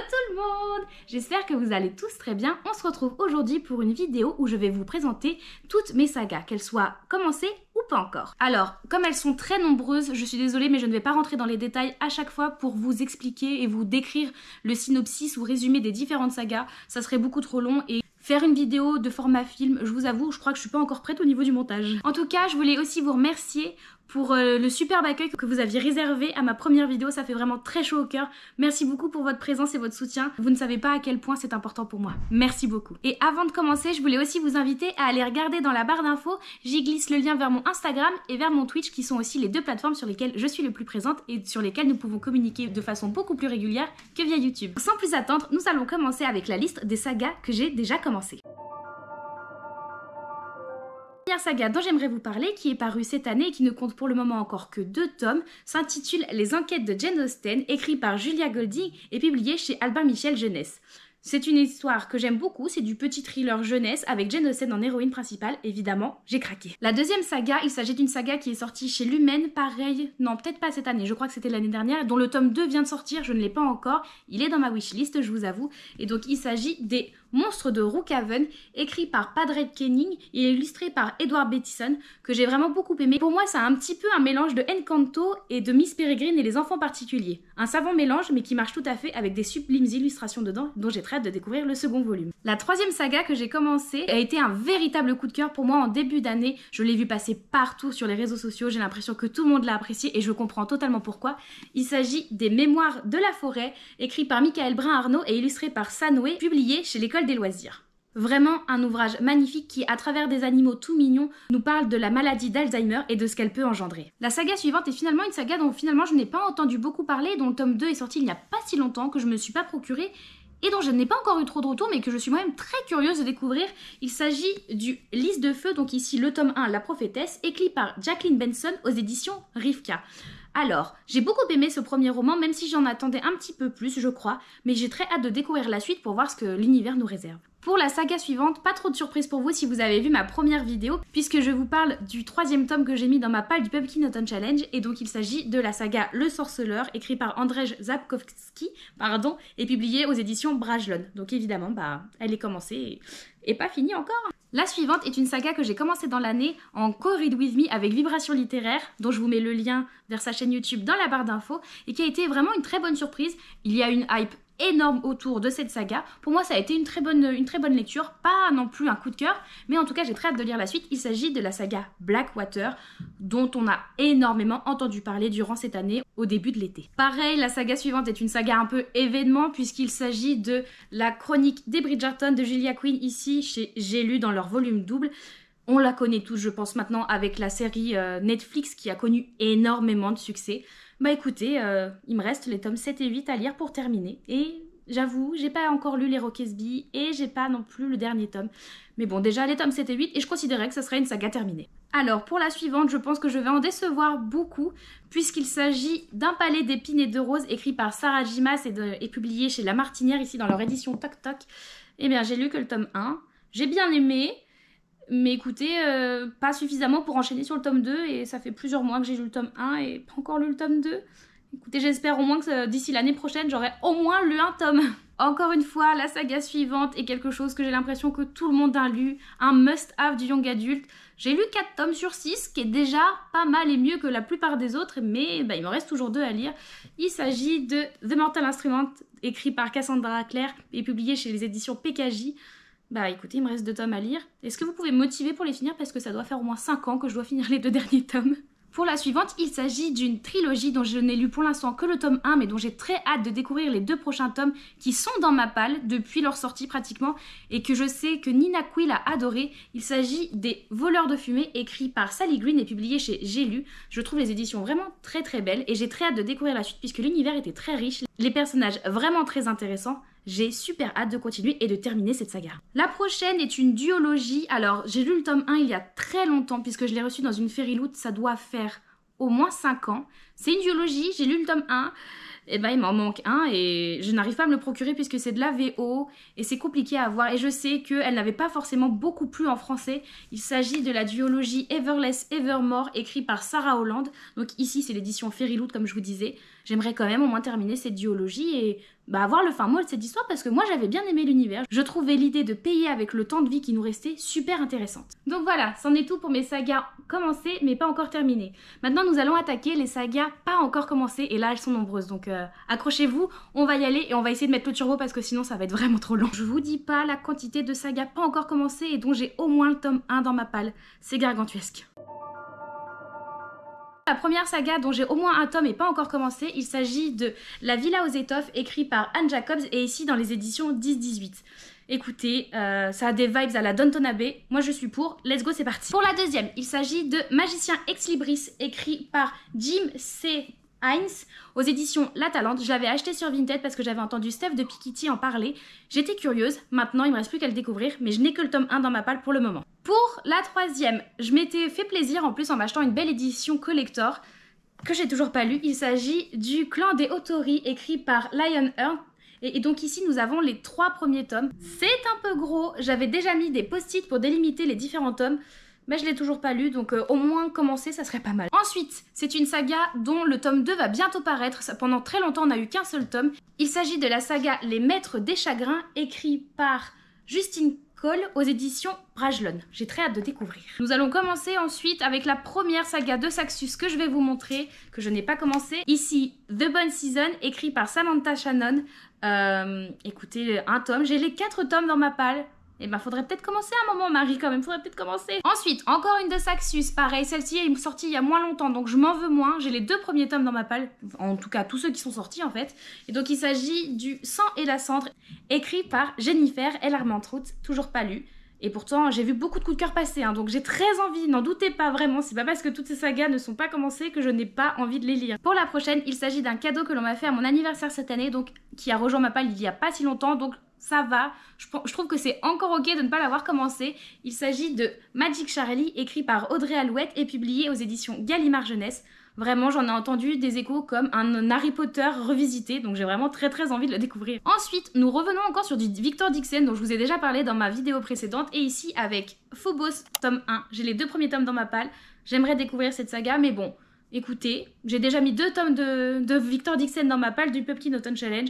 tout le monde! J'espère que vous allez tous très bien. On se retrouve aujourd'hui pour une vidéo où je vais vous présenter toutes mes sagas, qu'elles soient commencées ou pas encore. Alors, comme elles sont très nombreuses, je suis désolée mais je ne vais pas rentrer dans les détails à chaque fois pour vous expliquer et vous décrire le synopsis ou résumé des différentes sagas. Ça serait beaucoup trop long et faire une vidéo de format film, je vous avoue, je crois que je suis pas encore prête au niveau du montage. En tout cas, je voulais aussi vous remercier pour le superbe accueil que vous aviez réservé à ma première vidéo, ça fait vraiment très chaud au cœur. Merci beaucoup pour votre présence et votre soutien. Vous ne savez pas à quel point c'est important pour moi. Merci beaucoup. Et avant de commencer, je voulais aussi vous inviter à aller regarder dans la barre d'infos. J'y glisse le lien vers mon Instagram et vers mon Twitch qui sont aussi les deux plateformes sur lesquelles je suis le plus présente et sur lesquelles nous pouvons communiquer de façon beaucoup plus régulière que via YouTube. Sans plus attendre, nous allons commencer avec la liste des sagas que j'ai déjà commencées. La première saga dont j'aimerais vous parler, qui est parue cette année et qui ne compte pour le moment encore que 2 tomes, s'intitule Les Enquêtes de Jane Austen, écrit par Julia Golding et publié chez Albin Michel Jeunesse. C'est une histoire que j'aime beaucoup, c'est du petit thriller jeunesse avec Jane Austen en héroïne principale, évidemment, j'ai craqué. La deuxième saga, il s'agit d'une saga qui est sortie chez Lumen, pareil, non peut-être pas cette année, je crois que c'était l'année dernière, dont le tome 2 vient de sortir, je ne l'ai pas encore, il est dans ma wishlist, je vous avoue, et donc il s'agit des Monstres de Rookhaven, écrit par Padraig Kenning et illustré par Edward Bettison, que j'ai vraiment beaucoup aimé. Pour moi, c'est un petit peu un mélange de Encanto et de Miss Peregrine et les enfants particuliers. Un savant mélange, mais qui marche tout à fait avec des sublimes illustrations dedans, dont j'ai très hâte de découvrir le second volume. La troisième saga que j'ai commencée a été un véritable coup de cœur pour moi en début d'année. Je l'ai vu passer partout sur les réseaux sociaux, j'ai l'impression que tout le monde l'a apprécié et je comprends totalement pourquoi. Il s'agit des Mémoires de la forêt, écrit par Michael Brun-Arnaud et illustré par Sanoé, publié chez l'École des loisirs. Vraiment un ouvrage magnifique qui, à travers des animaux tout mignons, nous parle de la maladie d'Alzheimer et de ce qu'elle peut engendrer. La saga suivante est finalement une saga dont finalement je n'ai pas entendu beaucoup parler, dont le tome 2 est sorti il n'y a pas si longtemps, que je me suis pas procuré et dont je n'ai pas encore eu trop de retours, mais que je suis moi-même très curieuse de découvrir. Il s'agit du Lys de feu, donc ici le tome 1, La prophétesse, écrit par Jacqueline Benson aux éditions Rivka. Alors, j'ai beaucoup aimé ce premier roman, même si j'en attendais un petit peu plus, je crois, mais j'ai très hâte de découvrir la suite pour voir ce que l'univers nous réserve. Pour la saga suivante, pas trop de surprise pour vous si vous avez vu ma première vidéo, puisque je vous parle du 3e tome que j'ai mis dans ma palle du Pumpkin Autumn Challenge, et donc il s'agit de la saga Le Sorceleur, écrit par Andrzej Sapkowski, et publié aux éditions Brajlon. Donc évidemment, elle est commencée et pas finie encore. La suivante est une saga que j'ai commencée dans l'année en co-read with me avec Vibration Littéraire, dont je vous mets le lien vers sa chaîne YouTube dans la barre d'infos, et qui a été vraiment une très bonne surprise. Il y a une hype énorme autour de cette saga. Pour moi, ça a été une très bonne lecture, pas non plus un coup de cœur, mais en tout cas, j'ai très hâte de lire la suite. Il s'agit de la saga Blackwater, dont on a énormément entendu parler durant cette année, au début de l'été. Pareil, la saga suivante est une saga un peu événement, puisqu'il s'agit de la chronique des Bridgerton de Julia Quinn, ici chez J'ai lu dans leur volume double. On la connaît tous, je pense, maintenant avec la série Netflix qui a connu énormément de succès. Bah écoutez, il me reste les tomes 7 et 8 à lire pour terminer. Et j'avoue, j'ai pas encore lu les Roquesby et j'ai pas non plus le dernier tome. Mais bon, déjà les tomes 7 et 8 et je considérais que ce serait une saga terminée. Alors pour la suivante, je pense que je vais en décevoir beaucoup puisqu'il s'agit d'un palais d'épines et de roses écrit par Sarah J. Maas et publié chez La Martinière ici dans leur édition Toc Toc. Eh bien j'ai lu que le tome 1, j'ai bien aimé. Mais écoutez, pas suffisamment pour enchaîner sur le tome 2 et ça fait plusieurs mois que j'ai lu le tome 1 et pas encore lu le tome 2. Écoutez, j'espère au moins que d'ici l'année prochaine, j'aurai au moins lu un tome. Encore une fois, la saga suivante est quelque chose que j'ai l'impression que tout le monde a lu, un must-have du young adulte. J'ai lu 4 tomes sur 6, qui est déjà pas mal et mieux que la plupart des autres, mais il me reste toujours 2 à lire. Il s'agit de The Mortal Instrument, écrit par Cassandra Clare et publié chez les éditions PKJ. Écoutez, il me reste 2 tomes à lire. Est-ce que vous pouvez me motiver pour les finir parce que ça doit faire au moins 5 ans que je dois finir les 2 derniers tomes. Pour la suivante, il s'agit d'une trilogie dont je n'ai lu pour l'instant que le tome 1 mais dont j'ai très hâte de découvrir les 2 prochains tomes qui sont dans ma palle depuis leur sortie pratiquement et que je sais que Nina Quill a adoré. Il s'agit des Voleurs de fumée écrit par Sally Green et publié chez J'ai lu. Je trouve les éditions vraiment très très belles et j'ai très hâte de découvrir la suite puisque l'univers était très riche, les personnages vraiment très intéressants. J'ai super hâte de continuer et de terminer cette saga. La prochaine est une duologie. Alors, j'ai lu le tome 1 il y a très longtemps puisque je l'ai reçu dans une Fairy Loot, ça doit faire au moins 5 ans. C'est une duologie, j'ai lu le tome 1 et ben il m'en manque un et je n'arrive pas à me le procurer puisque c'est de la VO et c'est compliqué à avoir et je sais qu'elle n'avait pas forcément beaucoup plu en français. Il s'agit de la duologie Everless Evermore écrite par Sarah Holland. Donc ici c'est l'édition Fairyloot comme je vous disais. J'aimerais quand même au moins terminer cette duologie et avoir le fin mot de cette histoire parce que moi j'avais bien aimé l'univers. Je trouvais l'idée de payer avec le temps de vie qui nous restait super intéressante. Donc voilà, c'en est tout pour mes sagas commencées mais pas encore terminées. Maintenant nous allons attaquer les sagas pas encore commencées et là elles sont nombreuses donc accrochez-vous, on va y aller et on va essayer de mettre le turbo parce que sinon ça va être vraiment trop long. Je vous dis pas la quantité de sagas pas encore commencées et dont j'ai au moins le tome 1 dans ma palle, c'est gargantuesque. La première saga dont j'ai au moins un tome et pas encore commencé, il s'agit de La Villa aux étoffes, écrit par Anne Jacobs et ici dans les éditions 10-18. Écoutez, ça a des vibes à la Downton Abbey, moi je suis pour, let's go c'est parti. Pour la deuxième, il s'agit de Magicien Ex Libris, écrit par Jim C. Hines, aux éditions La Talente. Je l'avais acheté sur Vinted parce que j'avais entendu Steph de Pikitty en parler. J'étais curieuse, maintenant il me reste plus qu'à le découvrir, mais je n'ai que le tome 1 dans ma palle pour le moment. Pour la troisième, je m'étais fait plaisir en plus en m'achetant une belle édition collector que j'ai toujours pas lue. Il s'agit du Clan des Otori, écrit par Lionheart. Et donc ici nous avons les 3 premiers tomes. C'est un peu gros, j'avais déjà mis des post-it pour délimiter les différents tomes. Mais je l'ai toujours pas lu, donc au moins commencer, ça serait pas mal. Ensuite, c'est une saga dont le tome 2 va bientôt paraître. Pendant très longtemps, on n'a eu qu'un seul tome. Il s'agit de la saga Les Maîtres des Chagrins, écrit par Justine Cole aux éditions Brajlon. J'ai très hâte de découvrir. Nous allons commencer ensuite avec la première saga de Saxus que je vais vous montrer, que je n'ai pas commencé. Ici, The Bone Season, écrit par Samantha Shannon. Écoutez, un tome. J'ai les 4 tomes dans ma palle. Et ben faudrait peut-être commencer un moment Marie quand même, faudrait peut-être commencer. Ensuite, encore une de Saxus, pareil, celle-ci est sortie il y a moins longtemps, donc je m'en veux moins. J'ai les 2 premiers tomes dans ma palle, en tout cas tous ceux qui sont sortis en fait. Et donc il s'agit du Sang et la Cendre, écrit par Jennifer L. Armentrout, toujours pas lu. Et pourtant, j'ai vu beaucoup de coups de cœur passer, hein, donc j'ai très envie, n'en doutez pas vraiment, c'est pas parce que toutes ces sagas ne sont pas commencées que je n'ai pas envie de les lire. Pour la prochaine, il s'agit d'un cadeau que l'on m'a fait à mon anniversaire cette année, donc qui a rejoint ma palle il y a pas si longtemps, donc ça va, je trouve que c'est encore ok de ne pas l'avoir commencé. Il s'agit de Magic Charlie, écrit par Audrey Alouette et publié aux éditions Gallimard Jeunesse. Vraiment, j'en ai entendu des échos comme un Harry Potter revisité, donc j'ai vraiment très envie de le découvrir. Ensuite, nous revenons encore sur du Victor Dixon, dont je vous ai déjà parlé dans ma vidéo précédente, et ici avec Phobos, tome 1. J'ai les 2 premiers tomes dans ma palle, j'aimerais découvrir cette saga, mais bon, écoutez, j'ai déjà mis 2 tomes de Victor Dixon dans ma palle du Pumpkin Autumn Challenge.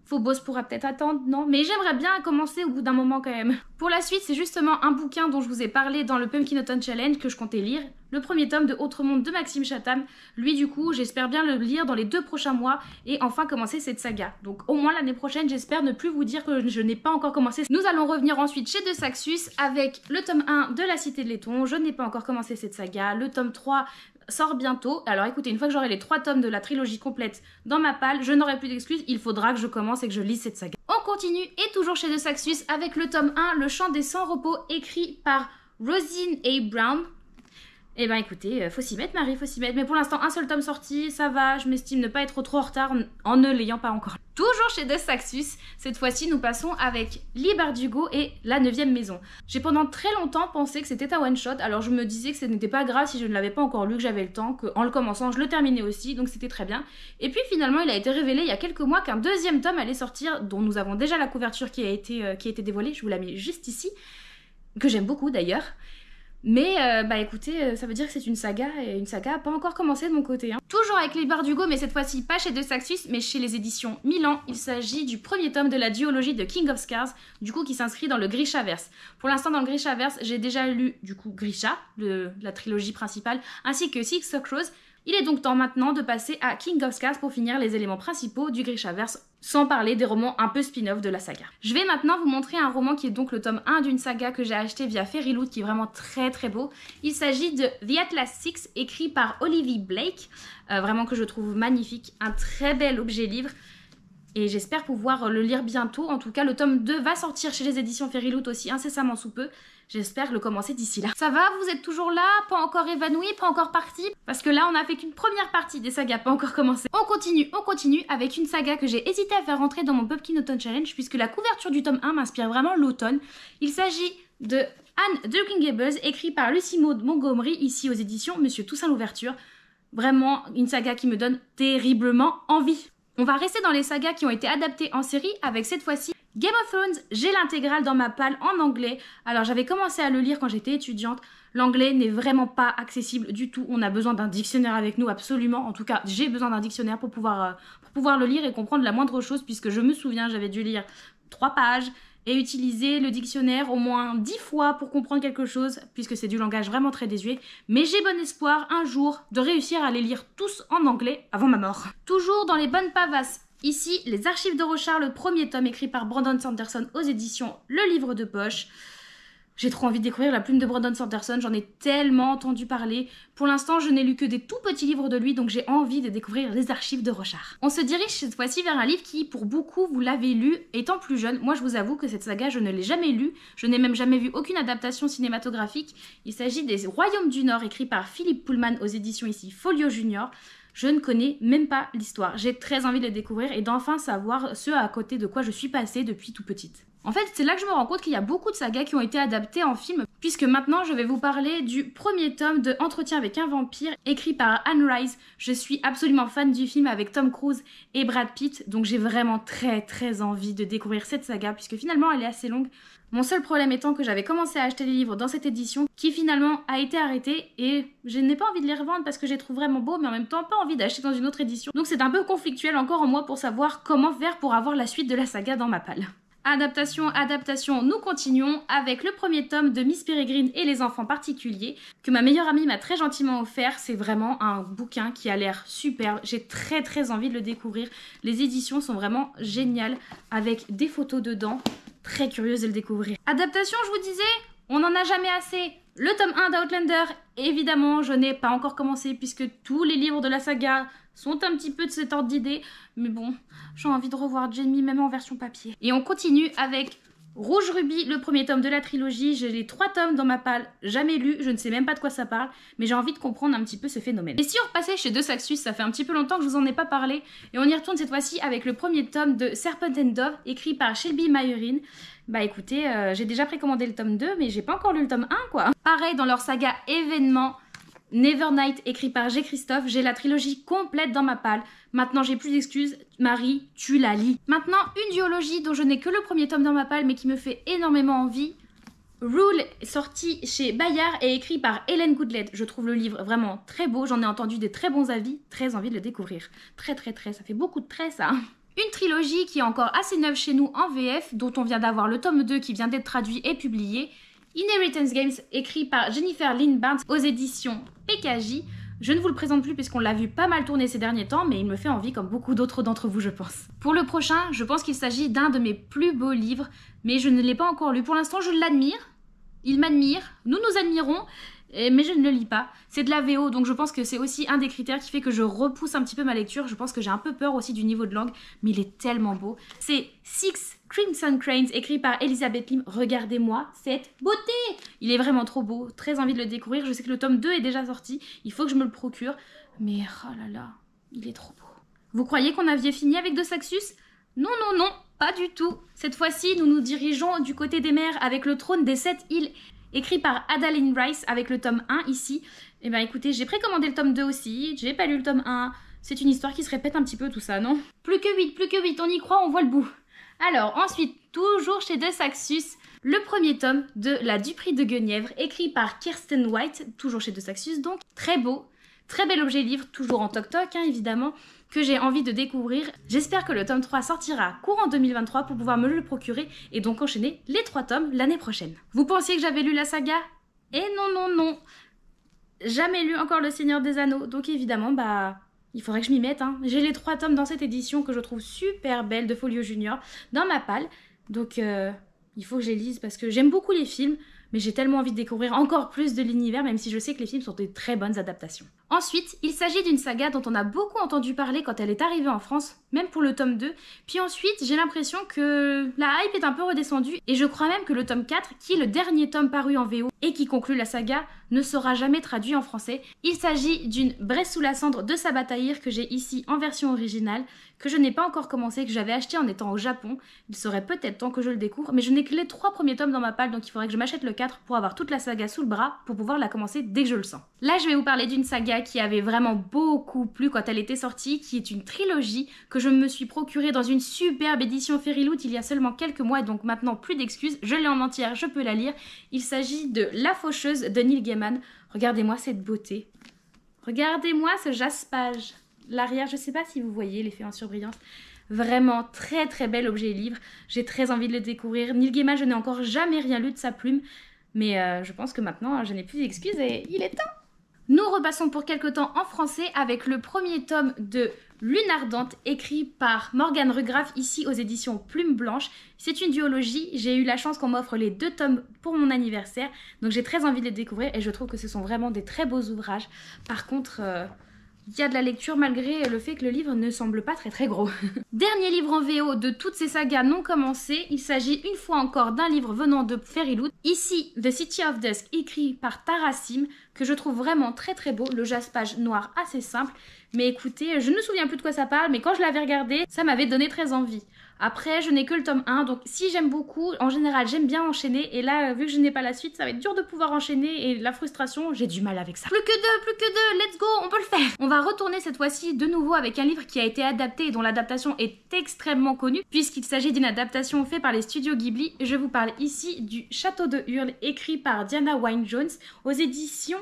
Phobos pourra peut-être attendre, non? Mais j'aimerais bien commencer au bout d'un moment quand même. Pour la suite, c'est justement un bouquin dont je vous ai parlé dans le Pumpkin Autumn Challenge que je comptais lire. Le premier tome de Autre Monde de Maxime Chatham. Lui, du coup, j'espère bien le lire dans les 2 prochains mois et enfin commencer cette saga. Donc au moins l'année prochaine, j'espère ne plus vous dire que je n'ai pas encore commencé. Nous allons revenir ensuite chez De Saxus avec le tome 1 de La Cité de Laiton. Je n'ai pas encore commencé cette saga. Le tome 3 sort bientôt. Alors écoutez, une fois que j'aurai les 3 tomes de la trilogie complète dans ma palle, je n'aurai plus d'excuses, il faudra que je commence et que je lise cette saga. On continue et toujours chez De Saxus avec le tome 1, Le Chant des Sans Repos, écrit par Rosine A. Brown. Eh ben écoutez, faut s'y mettre Marie, faut s'y mettre. Mais pour l'instant, un seul tome sorti, ça va, je m'estime ne pas être trop en retard en ne l'ayant pas encore. Toujours chez De Saxus, cette fois-ci nous passons avec Lee Bardugo et La 9e Maison. J'ai pendant très longtemps pensé que c'était un one-shot, alors je me disais que ce n'était pas grave si je ne l'avais pas encore lu, que j'avais le temps, qu'en le commençant je le terminais aussi, donc c'était très bien. Et puis finalement il a été révélé il y a quelques mois qu'un 2e tome allait sortir, dont nous avons déjà la couverture qui a été dévoilée, je vous la mets juste ici, que j'aime beaucoup d'ailleurs. Mais écoutez, ça veut dire que c'est une saga, et une saga pas encore commencé de mon côté. Hein. Toujours avec Lee Bardugo, mais cette fois-ci pas chez De Saxus, mais chez les éditions Milan. Il s'agit du premier tome de la duologie de King of Scars, du coup qui s'inscrit dans le Grishaverse. Pour l'instant dans le Grishaverse, j'ai déjà lu du coup Grisha, la trilogie principale, ainsi que Six of Crows. Il est donc temps maintenant de passer à King of Scars pour finir les éléments principaux du Grishaverse, sans parler des romans un peu spin-off de la saga. Je vais maintenant vous montrer un roman qui est donc le tome 1 d'une saga que j'ai acheté via Fairyloot, qui est vraiment très beau. Il s'agit de The Atlas Six, écrit par Olivia Blake, vraiment que je trouve magnifique, un très bel objet livre. Et j'espère pouvoir le lire bientôt. En tout cas, le tome 2 va sortir chez les éditions Fairyloot aussi incessamment sous peu. J'espère le commencer d'ici là. Ça va? Vous êtes toujours là? Pas encore évanoui? Pas encore parti? Parce que là, on a fait qu'une première partie des sagas, pas encore commencé. On continue avec une saga que j'ai hésité à faire rentrer dans mon Pumpkin Autumn Challenge puisque la couverture du tome 1 m'inspire vraiment l'automne. Il s'agit de Anne de Green Gables, écrit par Lucy Maud Montgomery, ici aux éditions Monsieur Toussaint l'Ouverture. Vraiment une saga qui me donne terriblement envie. On va rester dans les sagas qui ont été adaptées en série avec cette fois-ci Game of Thrones. J'ai l'intégrale dans ma palle en anglais. Alors j'avais commencé à le lire quand j'étais étudiante. L'anglais n'est vraiment pas accessible du tout. On a besoin d'un dictionnaire avec nous, absolument. En tout cas, j'ai besoin d'un dictionnaire pour pouvoir le lire et comprendre la moindre chose, puisque je me souviens, j'avais dû lire 3 pages et utiliser le dictionnaire au moins 10 fois pour comprendre quelque chose, puisque c'est du langage vraiment très désuet. Mais j'ai bon espoir un jour de réussir à les lire tous en anglais avant ma mort. Toujours dans les bonnes pavasses, ici les Archives de Rochard, le premier tome écrit par Brandon Sanderson aux éditions Le Livre de Poche. J'ai trop envie de découvrir La Plume de Brandon Sanderson, j'en ai tellement entendu parler. Pour l'instant, je n'ai lu que des tout petits livres de lui, donc j'ai envie de découvrir les Archives de Rochard. On se dirige cette fois-ci vers un livre qui, pour beaucoup, vous l'avez lu étant plus jeune. Moi, je vous avoue que cette saga, je ne l'ai jamais lue. Je n'ai même jamais vu aucune adaptation cinématographique. Il s'agit des Royaumes du Nord, écrit par Philippe Pullman aux éditions ici Folio Junior. Je ne connais même pas l'histoire. J'ai très envie de les découvrir et d'enfin savoir ce à côté de quoi je suis passée depuis tout petite. En fait, c'est là que je me rends compte qu'il y a beaucoup de sagas qui ont été adaptées en film, puisque maintenant je vais vous parler du premier tome de Entretien avec un vampire, écrit par Anne Rice. Je suis absolument fan du film avec Tom Cruise et Brad Pitt, donc j'ai vraiment très envie de découvrir cette saga, puisque finalement elle est assez longue. Mon seul problème étant que j'avais commencé à acheter les livres dans cette édition, qui finalement a été arrêtée, et je n'ai pas envie de les revendre parce que je les trouve vraiment beaux, mais en même temps pas envie d'acheter dans une autre édition. Donc c'est un peu conflictuel encore en moi pour savoir comment faire pour avoir la suite de la saga dans ma palle. Adaptation, nous continuons avec le premier tome de Miss Peregrine et les enfants particuliers que ma meilleure amie m'a très gentiment offert. C'est vraiment un bouquin qui a l'air superbe, j'ai très envie de le découvrir. Les éditions sont vraiment géniales avec des photos dedans, très curieuse de le découvrir. Adaptation, je vous disais, on n'en a jamais assez. Le tome 1 d'Outlander, évidemment, je n'ai pas encore commencé puisque tous les livres de la saga sont un petit peu de cet ordre d'idée. Mais bon, j'ai envie de revoir Jamie, même en version papier. Et on continue avec Rouge Ruby, le premier tome de la trilogie. J'ai les 3 tomes dans ma palle, jamais lu, je ne sais même pas de quoi ça parle, mais j'ai envie de comprendre un petit peu ce phénomène. Et si on repassait chez De Saxus, ça fait un petit peu longtemps que je vous en ai pas parlé, et on y retourne cette fois-ci avec le premier tome de Serpent and Dove, écrit par Shelby Mayerin. Bah écoutez, j'ai déjà précommandé le tome 2, mais j'ai pas encore lu le tome 1 quoi. Pareil dans leur saga événement, Nevernight, écrit par G. Christophe, j'ai la trilogie complète dans ma palle. Maintenant j'ai plus d'excuses, Marie, tu la lis. Maintenant une duologie dont je n'ai que le premier tome dans ma palle mais qui me fait énormément envie. Rule, sorti chez Bayard et écrit par Hélène Goodlett. Je trouve le livre vraiment très beau, j'en ai entendu des très bons avis, très envie de le découvrir. Très, ça fait beaucoup de traits ça. Une trilogie qui est encore assez neuve chez nous en VF, dont on vient d'avoir le tome 2 qui vient d'être traduit et publié. Inheritance Games, écrit par Jennifer Lynn Barnes aux éditions PKJ. Je ne vous le présente plus puisqu'on l'a vu pas mal tourner ces derniers temps, mais il me fait envie comme beaucoup d'autres d'entre vous je pense. Pour le prochain, je pense qu'il s'agit d'un de mes plus beaux livres, mais je ne l'ai pas encore lu. Pour l'instant, je l'admire, il m'admire, nous nous admirons, mais je ne le lis pas. C'est de la VO, donc je pense que c'est aussi un des critères qui fait que je repousse un petit peu ma lecture. Je pense que j'ai un peu peur aussi du niveau de langue, mais il est tellement beau. C'est Six Crimson Cranes, écrit par Elizabeth Lim. Regardez-moi cette beauté! Il est vraiment trop beau, très envie de le découvrir. Je sais que le tome 2 est déjà sorti, il faut que je me le procure. Mais oh là là, il est trop beau. Vous croyez qu'on avait fini avec De Saxus? Non, pas du tout. Cette fois-ci, nous nous dirigeons du côté des mers avec le Trône des 7 îles, écrit par Adaline Rice avec le tome 1 ici. Et ben écoutez, j'ai précommandé le tome 2 aussi, j'ai pas lu le tome 1. C'est une histoire qui se répète un petit peu tout ça, non? Plus que 8, on y croit, on voit le bout. Alors ensuite, toujours chez De Saxus, le premier tome de La Duperie de Guenièvre, écrit par Kirsten White, toujours chez De Saxus donc. Très beau, très bel objet livre, toujours en toc-toc hein, évidemment, que j'ai envie de découvrir. J'espère que le tome 3 sortira courant 2023 pour pouvoir me le procurer et donc enchaîner les 3 tomes l'année prochaine. Vous pensiez que j'avais lu la saga? Et non. Jamais lu encore Le Seigneur des Anneaux, donc évidemment, bah... il faudrait que je m'y mette. Hein. J'ai les 3 tomes dans cette édition que je trouve super belle de Folio Junior dans ma palle. Donc il faut que je les lise parce que j'aime beaucoup les films, mais j'ai tellement envie de découvrir encore plus de l'univers, même si je sais que les films sont des très bonnes adaptations. Ensuite, il s'agit d'une saga dont on a beaucoup entendu parler quand elle est arrivée en France, même pour le tome 2. Puis ensuite, j'ai l'impression que la hype est un peu redescendue, et je crois même que le tome 4, qui est le dernier tome paru en VO et qui conclut la saga, ne sera jamais traduit en français. Il s'agit d'une Bresse sous la cendre de Sabataïr que j'ai ici en version originale, que je n'ai pas encore commencé, que j'avais acheté en étant au Japon. Il serait peut-être temps que je le découvre, mais je n'ai que les 3 premiers tomes dans ma palle, donc il faudrait que je m'achète le 4 pour avoir toute la saga sous le bras, pour pouvoir la commencer dès que je le sens. Là, je vais vous parler d'une saga saga qui avait vraiment beaucoup plu quand elle était sortie, qui est une trilogie que je me suis procurée dans une superbe édition Fairyloot il y a seulement quelques mois, et donc maintenant plus d'excuses, je l'ai en entière, je peux la lire. Il s'agit de La Faucheuse de Neil Gaiman. Regardez-moi cette beauté. Regardez-moi ce jaspage. L'arrière, je ne sais pas si vous voyez l'effet en surbrillance. Vraiment très très bel objet livre. J'ai très envie de le découvrir. Neil Gaiman, je n'ai encore jamais rien lu de sa plume. Mais je pense que maintenant, je n'ai plus d'excuses et il est temps. Nous repassons pour quelque temps en français avec le premier tome de Lune Ardente, écrit par Morgane Rugraff, ici aux éditions Plume Blanche. C'est une duologie, j'ai eu la chance qu'on m'offre les 2 tomes pour mon anniversaire, donc j'ai très envie de les découvrir et je trouve que ce sont vraiment des très beaux ouvrages. Par contre, il y a de la lecture malgré le fait que le livre ne semble pas très gros. Dernier livre en VO de toutes ces sagas non commencées, il s'agit une fois encore d'un livre venant de Fairyloot. Ici, The City of Dusk, écrit par Tara Sim, que je trouve vraiment très beau, le jaspage noir assez simple. Mais écoutez, je ne me souviens plus de quoi ça parle, mais quand je l'avais regardé, ça m'avait donné très envie. Après, je n'ai que le tome 1, donc si j'aime beaucoup, en général j'aime bien enchaîner, et là, vu que je n'ai pas la suite, ça va être dur de pouvoir enchaîner, et la frustration, j'ai du mal avec ça. Plus que deux, let's go, on peut le faire. On va retourner cette fois-ci de nouveau avec un livre qui a été adapté et dont l'adaptation est extrêmement connue, puisqu'il s'agit d'une adaptation faite par les studios Ghibli. Je vous parle ici du Château de Hurle, écrit par Diana Wynne-Jones, aux éditions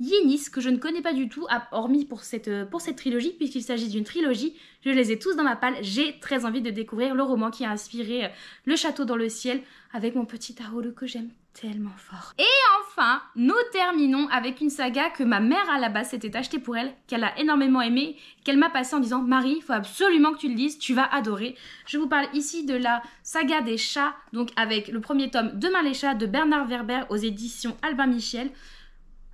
Yenis, que je ne connais pas du tout, hormis pour cette trilogie, puisqu'il s'agit d'une trilogie. Je les ai tous dans ma palle. J'ai très envie de découvrir le roman qui a inspiré Le Château dans le ciel, avec mon petit Haru que j'aime tellement fort. Et enfin, nous terminons avec une saga que ma mère à la base s'était achetée pour elle, qu'elle a énormément aimée, qu'elle m'a passée en disant « Marie, il faut absolument que tu le lises, tu vas adorer ». Je vous parle ici de la saga des chats, donc avec le premier tome Demain les chats de Bernard Werber aux éditions Albin Michel.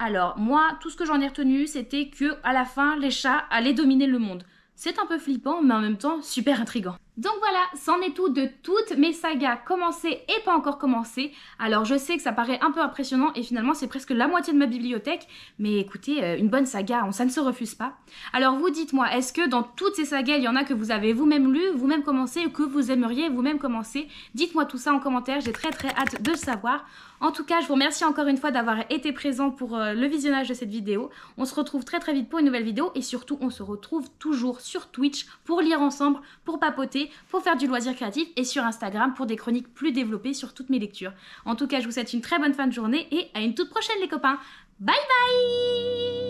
Alors, moi, tout ce que j'en ai retenu, c'était que à la fin, les chats allaient dominer le monde. C'est un peu flippant, mais en même temps, super intriguant. Donc voilà, c'en est tout de toutes mes sagas commencées et pas encore commencées. Alors je sais que ça paraît un peu impressionnant et finalement c'est presque la moitié de ma bibliothèque. Mais écoutez, une bonne saga, ça ne se refuse pas. Alors vous dites-moi, est-ce que dans toutes ces sagas, il y en a que vous avez vous-même lu, vous-même commencé ou que vous aimeriez vous-même commencer? Dites-moi tout ça en commentaire, j'ai très hâte de le savoir. En tout cas, je vous remercie encore une fois d'avoir été présent pour le visionnage de cette vidéo. On se retrouve très vite pour une nouvelle vidéo et surtout, on se retrouve toujours sur Twitch pour lire ensemble, pour papoter, pour faire du loisir créatif et sur Instagram pour des chroniques plus développées sur toutes mes lectures. En tout cas, je vous souhaite une très bonne fin de journée et à une toute prochaine les copains. Bye bye!